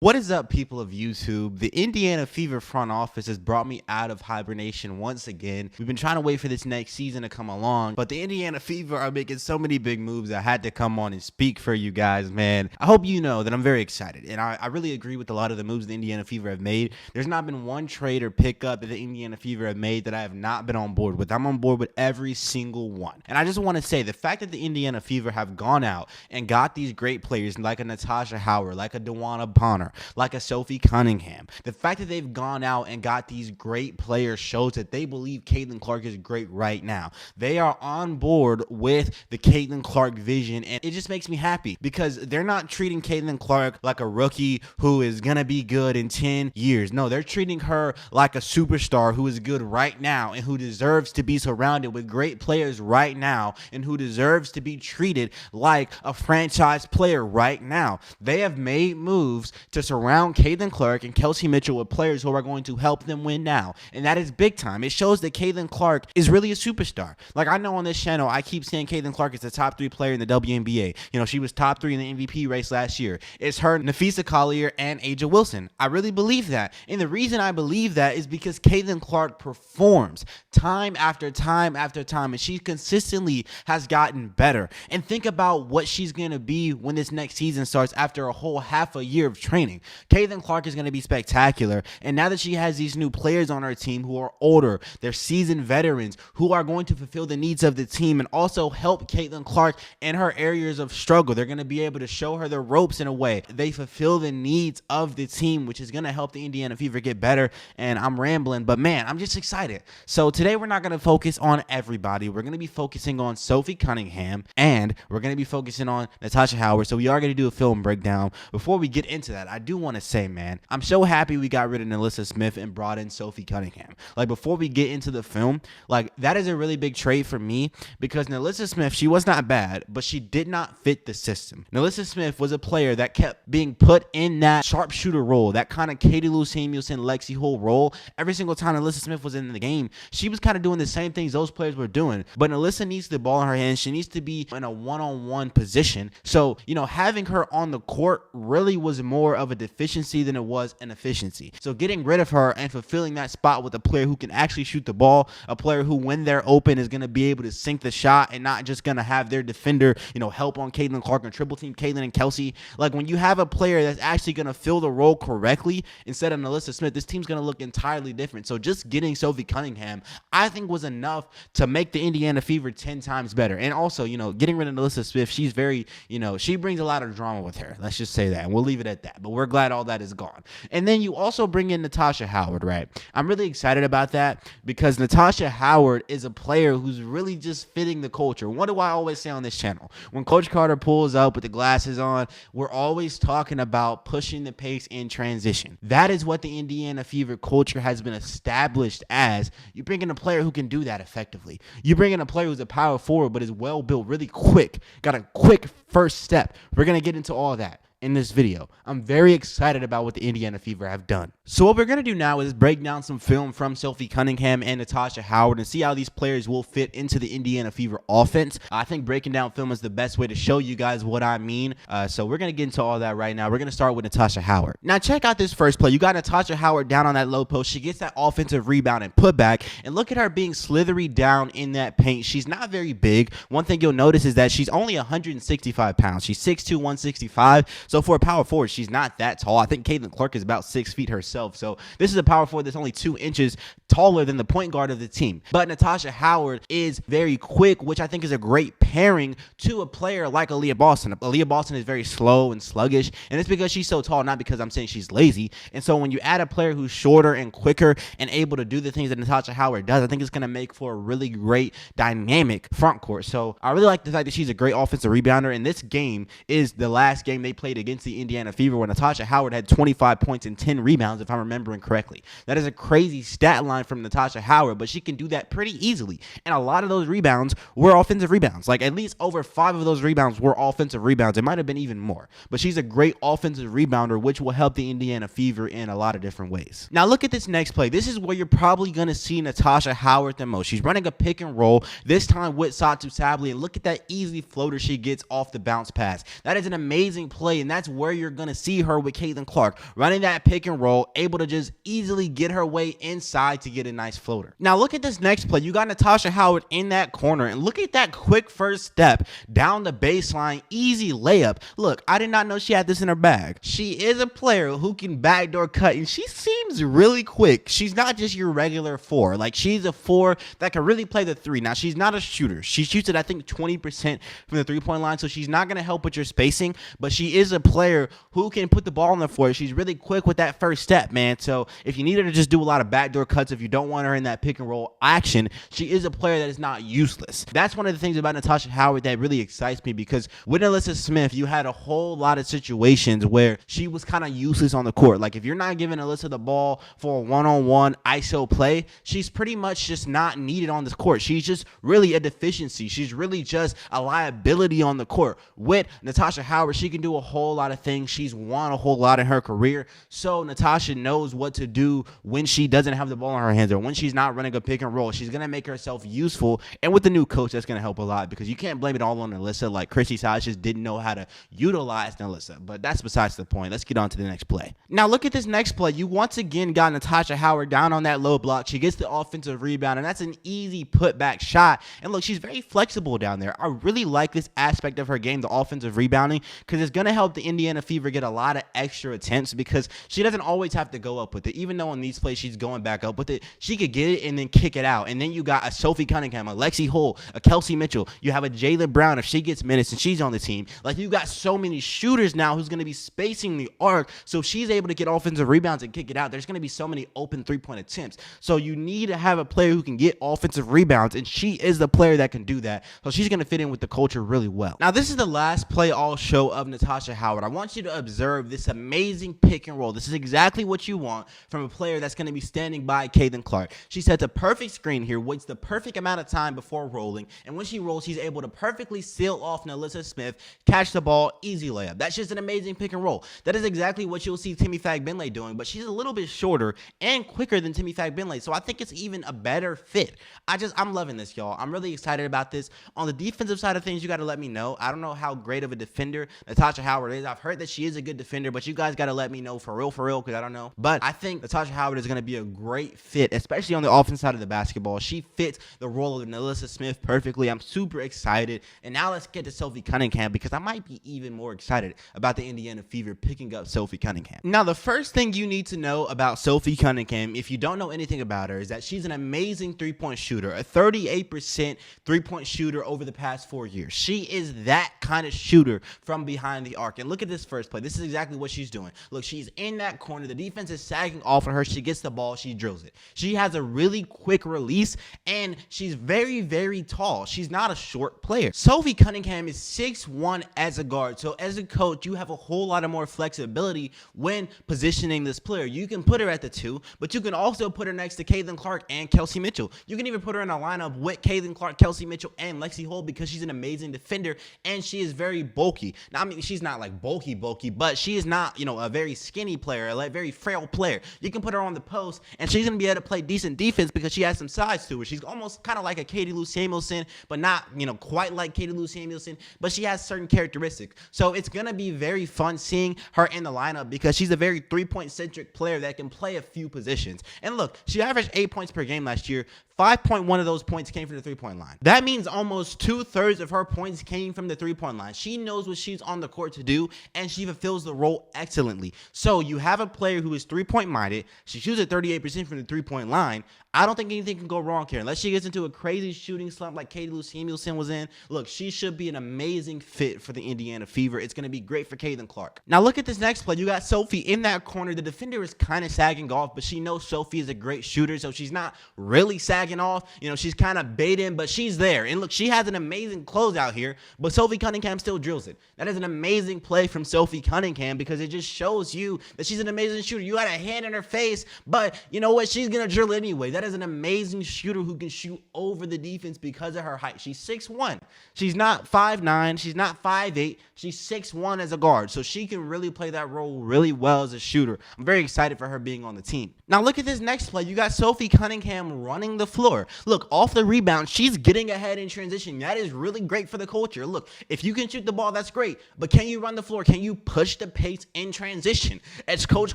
What is up, people of YouTube? The Indiana Fever front office has brought me out of hibernation once again. We've been trying to wait for this next season to come along, but the Indiana Fever are making so many big moves I had to come on and speak for you guys, man. I hope you know that I'm very excited, and I really agree with a lot of the moves the Indiana Fever have made. There's not been one trade or pickup that the Indiana Fever have made that I have not been on board with. I'm on board with every single one. And I just want to say, the fact that the Indiana Fever have gone out and got these great players like a Natasha Howard, like a Dewana Bonner, like a Sophie Cunningham. The fact that they've gone out and got these great players shows that they believe Caitlin Clark is great right now. They are on board with the Caitlin Clark vision, and it just makes me happy because they're not treating Caitlin Clark like a rookie who is going to be good in 10 years. No, they're treating her like a superstar who is good right now and who deserves to be surrounded with great players right now and who deserves to be treated like a franchise player right now. They have made moves to surround Caitlin Clark and Kelsey Mitchell with players who are going to help them win now, and that is big time. It shows that Caitlin Clark is really a superstar. Like, I know on this channel I keep saying Caitlin Clark is the top 3 player in the WNBA. You know, she was top 3 in the MVP race last year. It's her, Napheesa Collier, and A'ja Wilson. I really believe that, and the reason I believe that is because Caitlin Clark performs time after time after time, and she consistently has gotten better. And think about what she's going to be when this next season starts after a whole half a year of training. Caitlin Clark is going to be spectacular, and now that she has these new players on her team who are older, they're seasoned veterans who are going to fulfill the needs of the team and also help Caitlin Clark in her areas of struggle. They're going to be able to show her the ropes in a way. They fulfill the needs of the team, which is going to help the Indiana Fever get better. And I'm rambling, but man, I'm just excited. So today we're not going to focus on everybody. We're going to be focusing on Sophie Cunningham, and we're going to be focusing on Natasha Howard. So we are going to do a film breakdown. Before we get into that, I do want to say, man, I'm so happy we got rid of Natasha Smith and brought in Sophie Cunningham. Like, before we get into the film, like, that is a really big trade for me because Natasha Smith, she was not bad, but she did not fit the system. Natasha Smith was a player that kept being put in that sharpshooter role, that kind of Katie Lou Samuelson, Lexi Hull role. Every single time Natasha Smith was in the game, she was kind of doing the same things those players were doing. But Natasha needs the ball in her hands. She needs to be in a one-on-one position. So, you know, having her on the court really was more of a deficiency than it was an efficiency. So getting rid of her and fulfilling that spot with a player who can actually shoot the ball, a player who, when they're open, is going to be able to sink the shot and not just going to have their defender, you know, help on Caitlin Clark and triple team Caitlin and Kelsey. Like, when you have a player that's actually going to fill the role correctly instead of Natasha Smith, this team's going to look entirely different. So just getting Sophie Cunningham, I think, was enough to make the Indiana Fever 10 times better. And also, you know, getting rid of Natasha Smith, she's very, you know, she brings a lot of drama with her. Let's just say that, and we'll leave it at that. But we're glad all that is gone. And then you also bring in Natasha Howard, right? I'm really excited about that because Natasha Howard is a player who's really just fitting the culture. What do I always say on this channel? When Coach Carter pulls up with the glasses on, we're always talking about pushing the pace in transition. That is what the Indiana Fever culture has been established as. You bring in a player who can do that effectively. You bring in a player who's a power forward but is well built, really quick, got a quick first step. We're going to get into all that in this video. I'm very excited about what the Indiana Fever have done. So what we're going to do now is break down some film from Sophie Cunningham and Natasha Howard and see how these players will fit into the Indiana Fever offense. I think breaking down film is the best way to show you guys what I mean. So we're going to get into all that right now. We're going to start with Natasha Howard. Now check out this first play. You got Natasha Howard down on that low post. She gets that offensive rebound and put back, and look at her being slithery down in that paint. She's not very big. One thing you'll notice is that she's only 165 pounds. She's 6'2", 165. So for a power forward, she's not that tall. I think Caitlin Clark is about 6 feet herself. So this is a power forward that's only 2 inches taller than the point guard of the team. But Natasha Howard is very quick, which I think is a great pairing to a player like Aaliyah Boston. Aaliyah Boston is very slow and sluggish, and it's because she's so tall, not because I'm saying she's lazy. And so when you add a player who's shorter and quicker and able to do the things that Natasha Howard does, I think it's going to make for a really great dynamic front court. So I really like the fact that she's a great offensive rebounder, and this game is the last game they played against the Indiana Fever where Natasha Howard had 25 points and 10 rebounds, if I'm remembering correctly. That is a crazy stat line from Natasha Howard, but she can do that pretty easily. And a lot of those rebounds were offensive rebounds. Like, at least over 5 of those rebounds were offensive rebounds. It might have been even more. But she's a great offensive rebounder, which will help the Indiana Fever in a lot of different ways. Now, look at this next play. This is where you're probably going to see Natasha Howard the most. She's running a pick and roll, this time with Satu Sabli, and look at that easy floater she gets off the bounce pass. That is an amazing play, and and that's where you're going to see her with Caitlin Clark, running that pick and roll, able to just easily get her way inside to get a nice floater. Now look at this next play. You got Natasha Howard in that corner, and look at that quick first step down the baseline, easy layup. Look, I did not know she had this in her bag. She is a player who can backdoor cut, and she seems really quick. She's not just your regular 4. Like, she's a 4 that can really play the 3. Now, she's not a shooter. She shoots it, I think, 20% from the 3-point line, so she's not going to help with your spacing, but she is a player who can put the ball on the floor. She's really quick with that first step, man. So if you need her to just do a lot of backdoor cuts, if you don't want her in that pick and roll action, she is a player that is not useless. That's one of the things about Natasha Howard that really excites me, because with Alyssa Smith, you had a whole lot of situations where she was kind of useless on the court. Like, if you're not giving Alyssa the ball for a one-on-one ISO play, she's pretty much just not needed on this court. She's just really a deficiency. She's really just a liability on the court. With Natasha Howard, she can do a whole lot of things. She's won a whole lot in her career. So Natasha knows what to do when she doesn't have the ball in her hands, or when she's not running a pick and roll. She's going to make herself useful. And with the new coach, that's going to help a lot, because you can't blame it all on Alyssa. Like, Chrissy Sides just didn't know how to utilize Alyssa. But that's besides the point. Let's get on to the next play. Now look at this next play. You once again got Natasha Howard down on that low block. She gets the offensive rebound, and that's an easy putback shot. And look, she's very flexible down there. I really like this aspect of her game, the offensive rebounding, because it's going to help the Indiana Fever get a lot of extra attempts, because she doesn't always have to go up with it. Even though in these plays she's going back up with it, she could get it and then kick it out. And then you got a Sophie Cunningham, a Lexi Hull, a Kelsey Mitchell. You have a Jayla Brown if she gets minutes and she's on the team. Like, you got so many shooters now who's going to be spacing the arc. So if she's able to get offensive rebounds and kick it out, there's going to be so many open 3-point attempts. So you need to have a player who can get offensive rebounds, and she is the player that can do that. So she's going to fit in with the culture really well. Now, this is the last play all show of Natasha Howard. I want you to observe this amazing pick and roll. This is exactly what you want from a player that's going to be standing by Caitlin Clark. She sets a perfect screen here, waits the perfect amount of time before rolling, and when she rolls, she's able to perfectly seal off Alyssa Smith, catch the ball, easy layup. That's just an amazing pick and roll. That is exactly what you'll see Timmy Fagbinley doing, but she's a little bit shorter and quicker than Timmy Fagbinley, so I think it's even a better fit. I'm loving this, y'all. I'm really excited about this. On the defensive side of things, you got to let me know. I don't know how great of a defender Natasha Howard is. I've heard that she is a good defender, but you guys got to let me know for real, because I don't know. But I think Natasha Howard is going to be a great fit, especially on the offensive side of the basketball. She fits the role of Alyssa Smith perfectly. I'm super excited. And now let's get to Sophie Cunningham, because I might be even more excited about the Indiana Fever picking up Sophie Cunningham. Now, the first thing you need to know about Sophie Cunningham, if you don't know anything about her, is that she's an amazing 3-point shooter, a 38% 3-point shooter over the past 4 years. She is that kind of shooter from behind the arc. And look at this first play. This is exactly what she's doing. Look, she's in that corner. The defense is sagging off of her. She gets the ball. She drills it. She has a really quick release, and she's very, very tall. She's not a short player. Sophie Cunningham is 6'1" as a guard. So as a coach, you have a whole lot of more flexibility when positioning this player. You can put her at the 2, but you can also put her next to Caitlin Clark and Kelsey Mitchell. You can even put her in a lineup with Caitlin Clark, Kelsey Mitchell, and Lexi Hull, because she's an amazing defender, and she is very bulky. Now, I mean, she's not like bulky, but she is not, a very skinny player, a very frail player. You can put her on the post, and she's going to be able to play decent defense because she has some size to her. She's almost kind of like a Katie Lou Samuelson, but not, quite like Katie Lou Samuelson, but she has certain characteristics. So it's going to be very fun seeing her in the lineup, because she's a very 3-point centric player that can play a few positions. And look, she averaged 8 points per game last year. 5.1 of those points came from the 3-point line. That means almost 2/3 of her points came from the 3-point line. She knows what she's on the court to do, and she fulfills the role excellently. So you have a player who is 3-point minded. She shoots at 38% from the 3-point line. I don't think anything can go wrong here. Unless she gets into a crazy shooting slump like Katie Lou Samuelson was in. Look, she should be an amazing fit for the Indiana Fever. It's going to be great for Caitlin Clark. Now look at this next play. You got Sophie in that corner. The defender is kind of sagging off, but she knows Sophie is a great shooter, so she's not really sagging off. She's kind of baiting, but she's there. And look, she has an amazing closeout here, but Sophie Cunningham still drills it. That is an amazing play from Sophie Cunningham, because it just shows you that she's an amazing shooter. You had a hand in her face, but you know what? She's going to drill anyway. That is an amazing shooter who can shoot over the defense because of her height. She's 6'1". She's not 5'9". She's not 5'8". She's 6'1" as a guard, so she can really play that role really well as a shooter. I'm very excited for her being on the team. Now look at this next play. You got Sophie Cunningham running the floor floor. Look, off the rebound, she's getting ahead in transition. That is really great for the culture. Look, if you can shoot the ball, that's great. But can you run the floor? Can you push the pace in transition, as Coach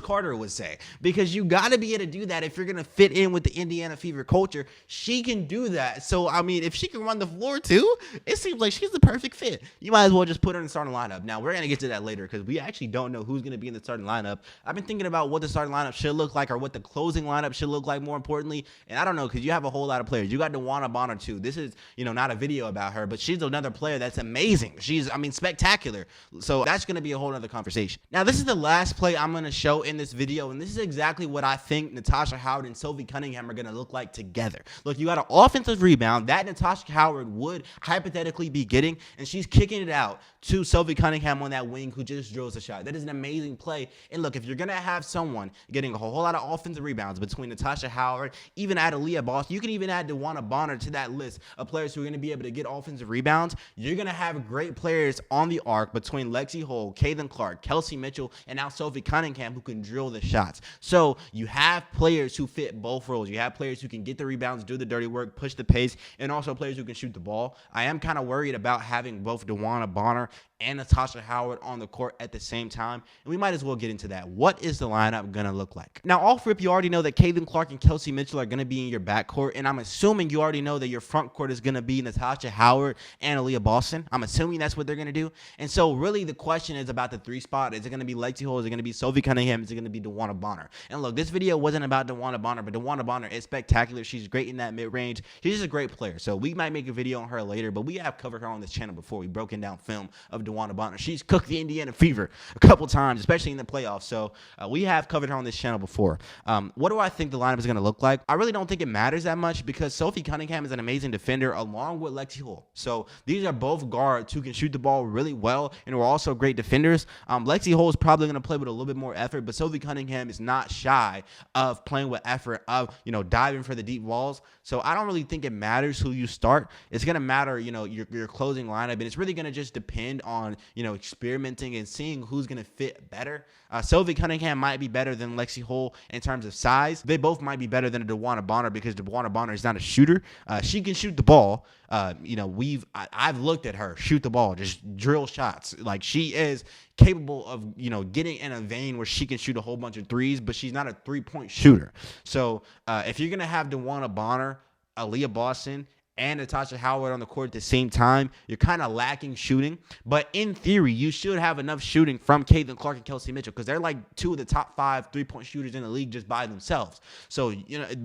Carter would say? Because you got to be able to do that if you're going to fit in with the Indiana Fever culture. She can do that. So, I mean, if she can run the floor too, it seems like she's the perfect fit. You might as well just put her in the starting lineup. Now, we're going to get to that later because we actually don't know who's going to be in the starting lineup. I've been thinking about what the starting lineup should look like, or what the closing lineup should look like, more importantly. And I don't know, because you have a whole lot of players. You got DeWanna Bonner too. This is, not a video about her, but she's another player that's amazing. She's, spectacular. So that's going to be a whole other conversation. Now, this is the last play I'm going to show in this video, and this is exactly what I think Natasha Howard and Sophie Cunningham are going to look like together. Look, you got an offensive rebound that Natasha Howard would hypothetically be getting, and she's kicking it out to Sophie Cunningham on that wing, who just drills a shot. That is an amazing play. And look, if you're going to have someone getting a whole lot of offensive rebounds between Natasha Howard, even add Aaliyah Boston, you can even add DeWanna Bonner to that list of players who are going to be able to get offensive rebounds. You're going to have great players on the arc between Lexi Hull, Caitlin Clark, Kelsey Mitchell, and now Sophie Cunningham, who can drill the shots. So you have players who fit both roles. You have players who can get the rebounds, do the dirty work, push the pace, and also players who can shoot the ball. I am kind of worried about having both DeWanna Bonner and Natasha Howard on the court at the same time, and we might as well get into that. What is the lineup gonna look like? Now, off rip, you already know that Caitlin Clark and Kelsey Mitchell are gonna be in your backcourt, and I'm assuming you already know that your front court is gonna be Natasha Howard and Aaliyah Boston. I'm assuming that's what they're gonna do. And so really the question is about the 3 spot. Is it gonna be Lexi Hull? Is it gonna be Sophie Cunningham? Is it gonna be DeWanna Bonner? And look, this video wasn't about DeWanna Bonner, but DeWanna Bonner is spectacular. She's great in that mid-range. She's just a great player. So we might make a video on her later, but we have covered her on this channel before. We broken down film of DeWanna Bonner. She's cooked the Indiana Fever a couple times, especially in the playoffs. So we have covered her on this channel before. What do I think the lineup is going to look like? I really don't think it matters that much, because Sophie Cunningham is an amazing defender along with Lexi Hull. So these are both guards who can shoot the ball really well and are also great defenders. Lexi Hull is probably going to play with a little bit more effort, but Sophie Cunningham is not shy of playing with effort, of diving for the deep balls. So I don't really think it matters who you start. It's going to matter, your closing lineup, and it's really going to just depend on experimenting and seeing who's going to fit better. Sophie Cunningham might be better than Lexi Hull in terms of size. They both might be better than DeWanna Bonner, because DeWanna Bonner is not a shooter. She can shoot the ball. I've looked at her shoot the ball, just drill shots. Like, she is capable of, getting in a vein where she can shoot a whole bunch of threes, but she's not a 3-point shooter. So if you're going to have DeWanna Bonner, Aaliyah Boston, and Natasha Howard on the court at the same time, you're kind of lacking shooting. But in theory, you should have enough shooting from Caitlin Clark and Kelsey Mitchell, because they're like 2 of the top 5 3-point shooters in the league just by themselves. So,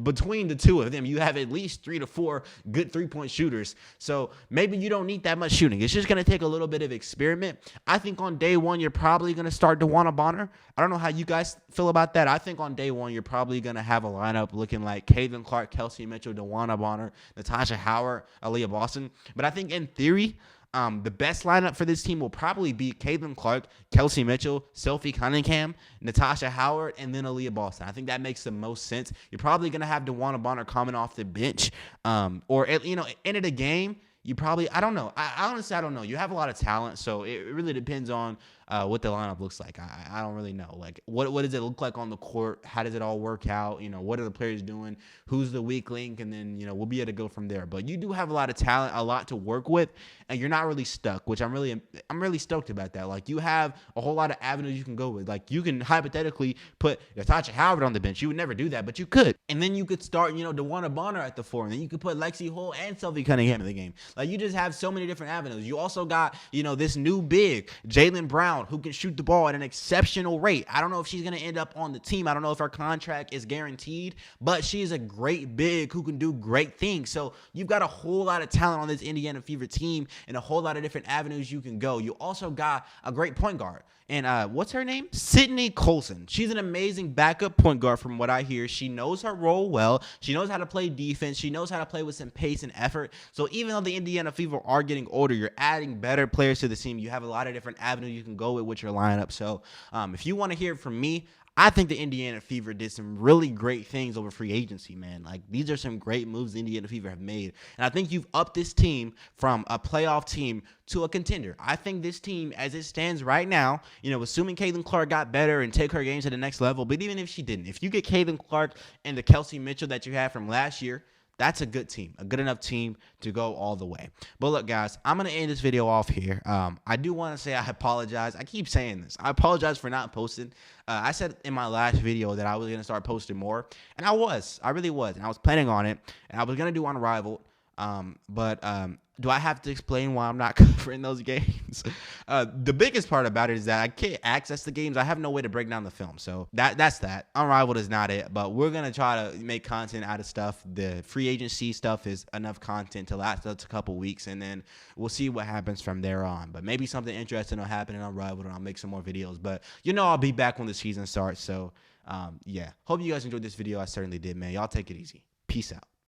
between the 2 of them, you have at least 3 to 4 good 3-point shooters. So maybe you don't need that much shooting. It's just going to take a little bit of experiment. I think on day 1, you're probably going to start DeWanna Bonner. I don't know how you guys feel about that. I think on day 1, you're probably going to have a lineup looking like Caitlin Clark, Kelsey Mitchell, DeWanna Bonner, Natasha Howard, Aaliyah Boston. But I think in theory, the best lineup for this team will probably be Caitlin Clark, Kelsey Mitchell, Sophie Cunningham, Natasha Howard, and then Aaliyah Boston. I think that makes the most sense. You're probably going to have DeWanna Bonner coming off the bench, or end of the game. You probably, I don't know. I honestly, I don't know. You have a lot of talent, so it really depends on what the lineup looks like. I don't really know. Like, what does it look like on the court? How does it all work out? What are the players doing? Who's the weak link? And then, we'll be able to go from there. But you do have a lot of talent, a lot to work with, and you're not really stuck, which I'm really stoked about that. Like, you have a whole lot of avenues you can go with. Like, you can hypothetically put Natasha Howard on the bench. You would never do that, but you could. And then you could start, DeWanna Bonner at the 4, and then you could put Lexi Hull and Sophie Cunningham in the game. Like, you just have so many different avenues. You also got, this new big, Jaylen Brown, who can shoot the ball at an exceptional rate. I don't know if she's going to end up on the team. I don't know if her contract is guaranteed, but she's a great big who can do great things. So you've got a whole lot of talent on this Indiana Fever team and a whole lot of different avenues you can go. You also got a great point guard. And what's her name? Sydney Colson. She's an amazing backup point guard from what I hear. She knows her role well. She knows how to play defense. She knows how to play with some pace and effort. So even though the Indiana Fever are getting older, you're adding better players to the team. You have a lot of different avenues you can go with your lineup. So if you want to hear it from me, I think the Indiana Fever did some really great things over free agency, man. Like, these are some great moves the Indiana Fever have made. And I think you've upped this team from a playoff team to a contender. I think this team, as it stands right now, assuming Caitlin Clark got better and take her game to the next level, but even if she didn't, if you get Caitlin Clark and the Kelsey Mitchell that you had from last year, That's a good team, a good enough team to go all the way. But look, guys, I'm going to end this video off here. I do want to say I apologize. I keep saying this. I apologize for not posting. I said in my last video that I was going to start posting more, and I really was, and I was planning on it, and I was going to do Unrivaled. Do I have to explain why I'm not covering those games? The biggest part about it is that I can't access the games. I have no way to break down the film. So that's that. Unrivaled is not it, but we're going to try to make content out of stuff. The free agency stuff is enough content to last us a couple weeks, and then we'll see what happens from there on. But maybe something interesting will happen in Unrivaled, and I'll make some more videos. But I'll be back when the season starts. So yeah, hope you guys enjoyed this video. I certainly did, man. Y'all take it easy. Peace out.